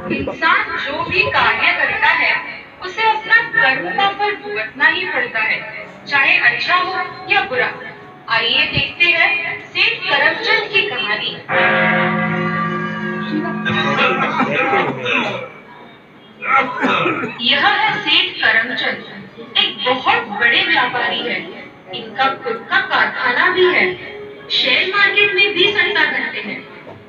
इंसान जो भी कार्य करता है उसे अपना कर्म का फल भुगतना ही पड़ता है, चाहे अच्छा हो या बुरा। आइए देखते हैं सेठ करमचंद की कहानी। यह है सेठ करमचंद, एक बहुत बड़े व्यापारी है। इनका खुद का कारखाना भी है। शेयर मार्केट में भी सट्टा करते हैं।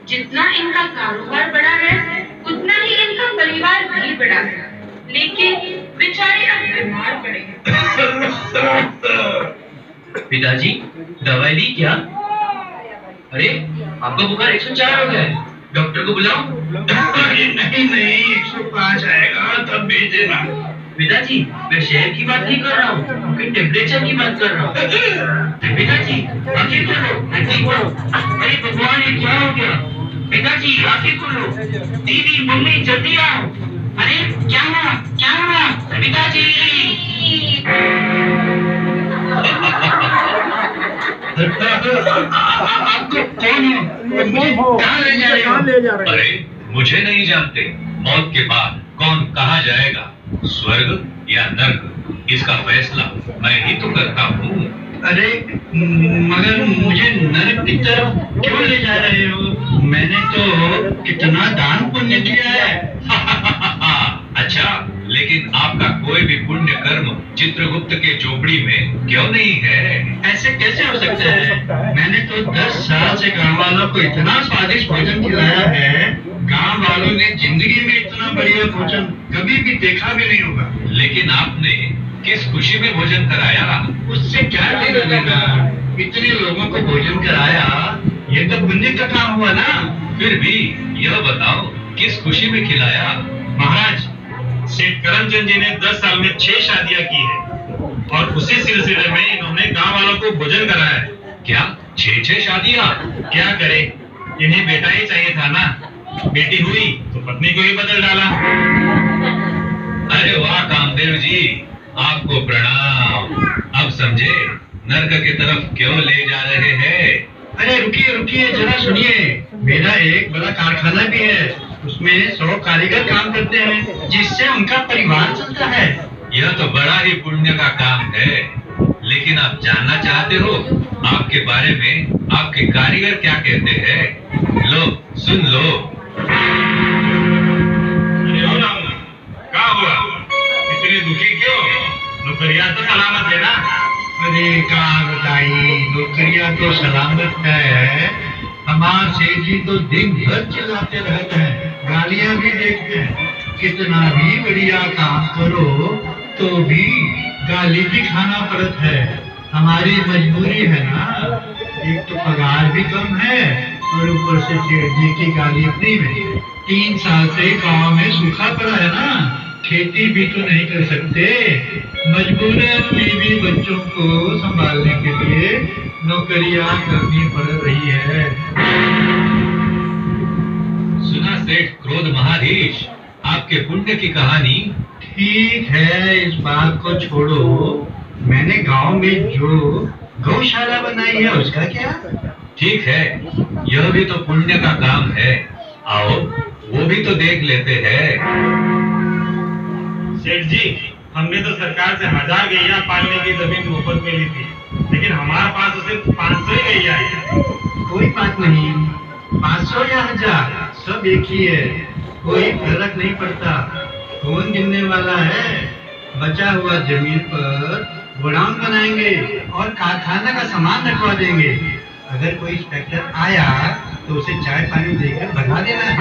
जितना इनका कारोबार बड़ा है उतना ही इनका परिवार भी बड़ा है, लेकिन बेचारे अब बीमार पड़े हैं। पिताजी, दवाई ली क्या? अरे, आपका बुखार 104 हो गया है। डॉक्टर को बुलाओ। नहीं 105 आएगा तब भेज देना। पिताजी, मैं शहर की बात नहीं कर रहा हूँ, मैं टेम्परेचर की बात कर रहा हूँ। पिताजी, आंखें खोलो, आंखें खोलो। अरे भगवान, ये क्या हो गया? पिताजी, आंखें खोलो। दीदी, मम्मी, जल्दी आओ। अरे क्या हुआ? क्या हुआ? पिताजी! आपको कौन है? कहाँ ले जा रहे हो? अरे मुझे नहीं जानते। मौत के बाद कौन कहाँ जाएगा, स्वर्ग या नर्क, इसका फैसला मैं ही तो करता हूँ। अरे मगर मुझे नरक की तरफ क्यों ले जा रहे हो? मैंने तो कितना दान पुण्य किया है। अच्छा, लेकिन आपका कोई भी पुण्य कर्म चित्रगुप्त के चोपड़ी में क्यों नहीं है? ऐसे कैसे हो सकता है? मैंने तो 10 साल से गांव वालों को इतना स्वादिष्ट भोजन खिलाया है, गांव वालों ने जिंदगी में इतना बढ़िया भोजन कभी भी देखा भी नहीं होगा। लेकिन आपने किस खुशी में भोजन कराया? उससे क्या लेना देना? इतने लोगों को भोजन कराया, ये तो पुण्य का काम हुआ ना। फिर भी यह बताओ, किस खुशी में खिलाया? महाराज, सेठ करमचंद जी ने 10 साल में 6 शादियां की है और उसी सिलसिले में इन्होंने गांव वालों को भोजन कराया है। क्या 6 शादियां? क्या करे, इन्हें बेटा ही चाहिए था ना। बेटी हुई तो पत्नी को ही बदल डाला। अरे वाह कामदेव जी, आपको प्रणाम। अब समझे नर्क की तरफ क्यों ले जा रहे हैं? अरे रुकिए रुकिए, जरा सुनिए। मेरा एक बड़ा कारखाना भी है, उसमें 100 कारीगर काम करते हैं, जिससे उनका परिवार चलता है। यह तो बड़ा ही पुण्य का काम है, लेकिन आप जानना चाहते हो आपके बारे में आपके कारीगर क्या कहते हैं? लो सुन लो। अरे हो राम, क्या हुआ? इतने दुखी क्यों? नौकरियां तो सलामत है ना? अरे कहाँ बताई, नौकरियां तो सलामत है। हमारे सेठ जी तो दिन भर चिल्लाते रहते हैं, गालियां भी देते हैं। कितना भी बढ़िया काम करो तो भी गाली भी खाना पड़ता है। हमारी मजबूरी है ना। एक तो पगार भी कम है और ऊपर से सेठ जी की गाली फ्री में। 3 साल से गांव में सूखा पड़ा है ना, खेती भी तो नहीं कर सकते। मजबूरन बीवी बच्चों को संभालने के लिए नौकरियां करनी पड़ रही है। सुना सेठ क्रोध महाधीश, आपके पुण्य की कहानी। ठीक है, इस बात को छोड़ो। मैंने गांव में जो गौशाला बनाई है उसका क्या? ठीक है, यह भी तो पुण्य का काम है। आओ वो भी तो देख लेते हैं। सेठ जी, हमने तो सरकार से 1000 गैया पालने की जमीन मुफ्त में ली थी, लेकिन हमारे पास तो सिर्फ 500 ही गैया है। कोई बात नहीं, 500 या 1000 सब एक ही है, कोई फर्क नहीं पड़ता। कौन गिनने वाला है? बचा हुआ जमीन पर गोडाउन बनाएंगे और कारखाना का सामान रखवा देंगे। अगर कोई इंस्पेक्टर आया तो उसे चाय पानी देकर भगा देना है।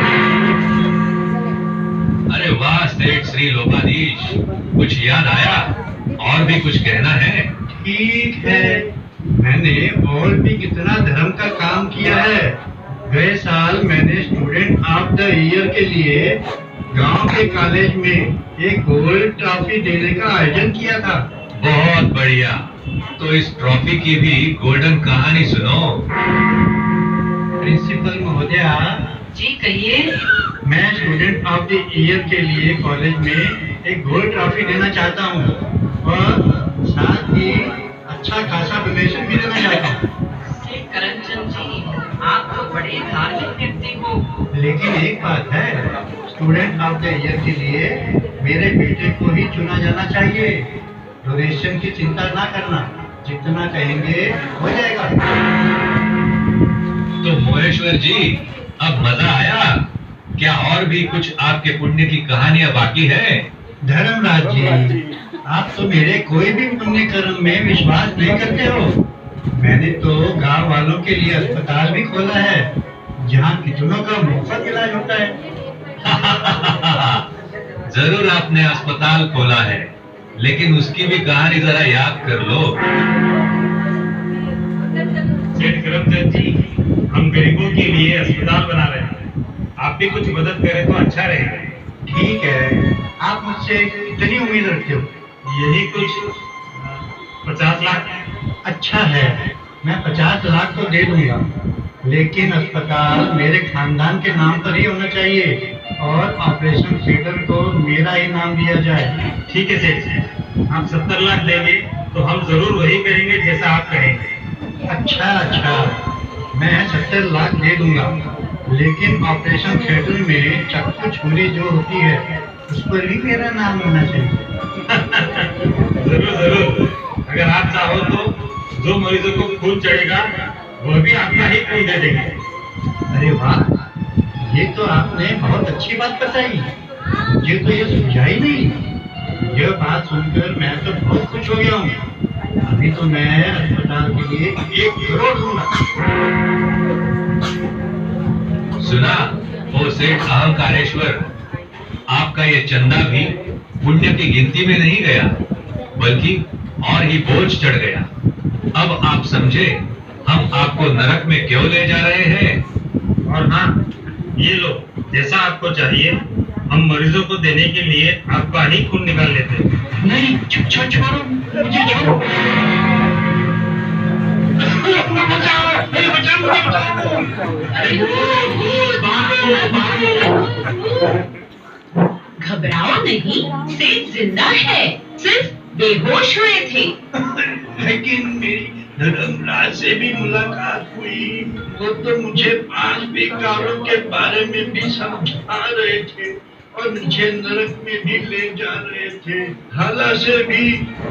अरे वाह सेठ श्री लोकाधीश, कुछ याद आया? और भी कुछ कहना है? ठीक है, मैंने और भी कितना धर्म का काम किया है। गए साल मैंने स्टूडेंट ऑफ द ईयर के लिए गांव के कॉलेज में एक गोल्ड ट्रॉफी देने का आयोजन किया था। बहुत बढ़िया, तो इस ट्रॉफी की भी गोल्डन कहानी सुनो। प्रिंसिपल महोदया जी कहिए। मैं स्टूडेंट ऑफ द ईयर के लिए कॉलेज में एक गोल्ड ट्रॉफी देना चाहता हूँ और साथ ही अच्छा खासा डोनेशन भी देना चाहता हूँ। करमचंद जी, आप तो बड़े धार्मिक व्यक्ति हो। लेकिन एक बात है, स्टूडेंट ऑफ द ईयर के लिए मेरे बेटे को ही चुना जाना चाहिए। डोनेशन की चिंता ना करना, जितना कहेंगे हो जाएगा। तो मोरेश्वर जी, अब मजा आया क्या? और भी कुछ आपके पुण्य की कहानियां बाकी है? धर्मराज जी, आप तो मेरे कोई भी पुण्य कर्म में विश्वास नहीं करते हो। मैंने तो गांव वालों के लिए अस्पताल भी खोला है, जहां कितनों का मुफ्त इलाज होता है। जरूर आपने अस्पताल खोला है, लेकिन उसकी भी कहानी जरा याद कर लो। सेठ करमचंद जी, हम गरीबों के लिए अस्पताल बना रहे हैं। आप भी कुछ मदद करें तो अच्छा रहेगा। ठीक है, आप मुझसे कितनी उम्मीद रखते हो? यही कुछ 50 लाख। अच्छा है, मैं 50 लाख तो दे दूंगा, लेकिन अस्पताल मेरे खानदान के नाम पर ही होना चाहिए और ऑपरेशन थिएटर को मेरा ही नाम दिया जाए। ठीक है सेठ जी, आप 70 लाख देंगे तो हम जरूर वही करेंगे जैसा आप कहेंगे। अच्छा, मैं 70 लाख दे दूंगा, लेकिन ऑपरेशन थिएटर में चक्कू छुरी जो होती है उस पर भी मेरा नाम होना चाहिए। जरूर, अगर आप चाहो तो जो मरीजों को खून चढ़ेगा वह भी आपका ही खून दे देंगे। अरे वाह, ये तो आपने बहुत अच्छी बात बताई। मुझे तो ये सुझाई नहीं। यह बात सुनकर मैं तो बहुत खुश हो गया हूँ। अभी तो मैं अस्पताल के लिए 1 करोड़ दूंगा। सुना ओ सेठ अहंकारेश्वर, आपका ये चंदा भी पुण्य की गिनती में नहीं गया, बल्कि और ही बोझ चढ़ गया। अब आप समझे हम आपको नरक में क्यों ले जा रहे हैं। और हाँ, ये लो, जैसा आपको चाहिए हम मरीजों को देने के लिए आपका ही खून निकाल लेते हैं। नहीं, छोड़ो, मुझे छोड़ो। घबराओ नहीं, सेठ जिंदा है, सिर्फ बेहोश हुए थे। लेकिन मेरी धर्मराज से भी मुलाकात हुई। वो तो मुझे 5 विकारों के बारे में भी समझा रहे थे और मुझे नरक में भी ले जा रहे थे, हाला से भी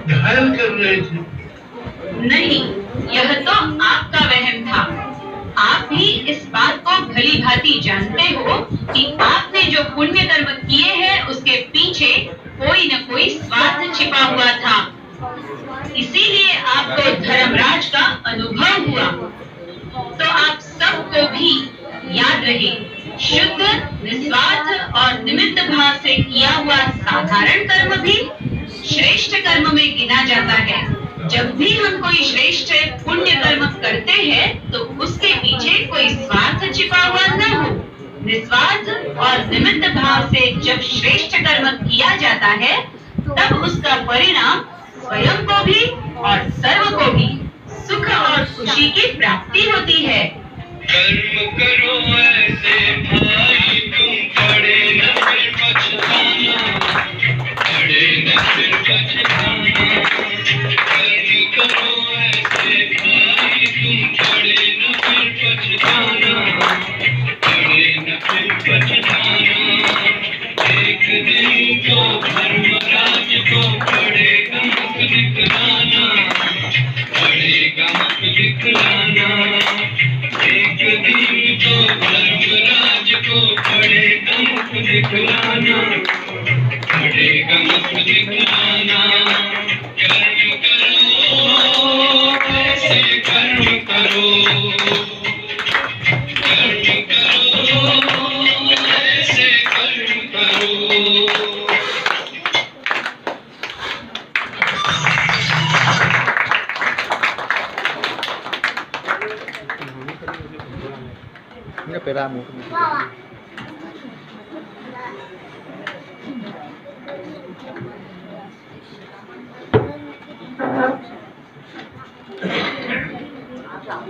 घायल कर रहे थे। नहीं, यह तो आपका वहम था। आप भी इस बात को भली भांति जानते हो कि आपने जो पुण्य कर्म किए हैं उसके पीछे कोई न कोई स्वार्थ छिपा हुआ था। इसीलिए आपको धर्मराज का अनुभव हुआ। तो आप सबको भी याद रहे, शुद्ध, निस्वार्थ और निमित्त भाव से किया हुआ साधारण कर्म भी श्रेष्ठ कर्म में गिना जाता है। जब भी हम कोई श्रेष्ठ पुण्य कर्म करते हैं तो उसके पीछे कोई स्वार्थ छिपा हुआ न हो। निस्वार्थ और निमित्त भाव से जब श्रेष्ठ कर्म किया जाता है तब उसका परिणाम स्वयं को भी और सर्व को भी सुख और खुशी की प्राप्ति होती है। कर्म करो ऐसे भाई, तुम पड़े न फिर पछताना, पड़े न फिर पछताना। कर्म करो ऐसे भाई, तुम पड़े न फिर पछताना, पड़े न फिर पछताना। एक दिन तो धर्मराज को पड़ेगा मुख दिखलाना, पड़ेगा मुख दिखलाना। एक दिन तो धर्मराज को पड़ेगा मुख दिखलाना, पड़ेगा मुख दिखलाना। कर्म करो ऐसे कर्म करो, कर्म करो ऐसे कर्म करो।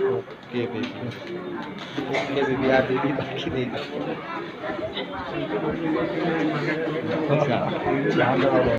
ओके बेबी, आप बेबी बाकी नहीं।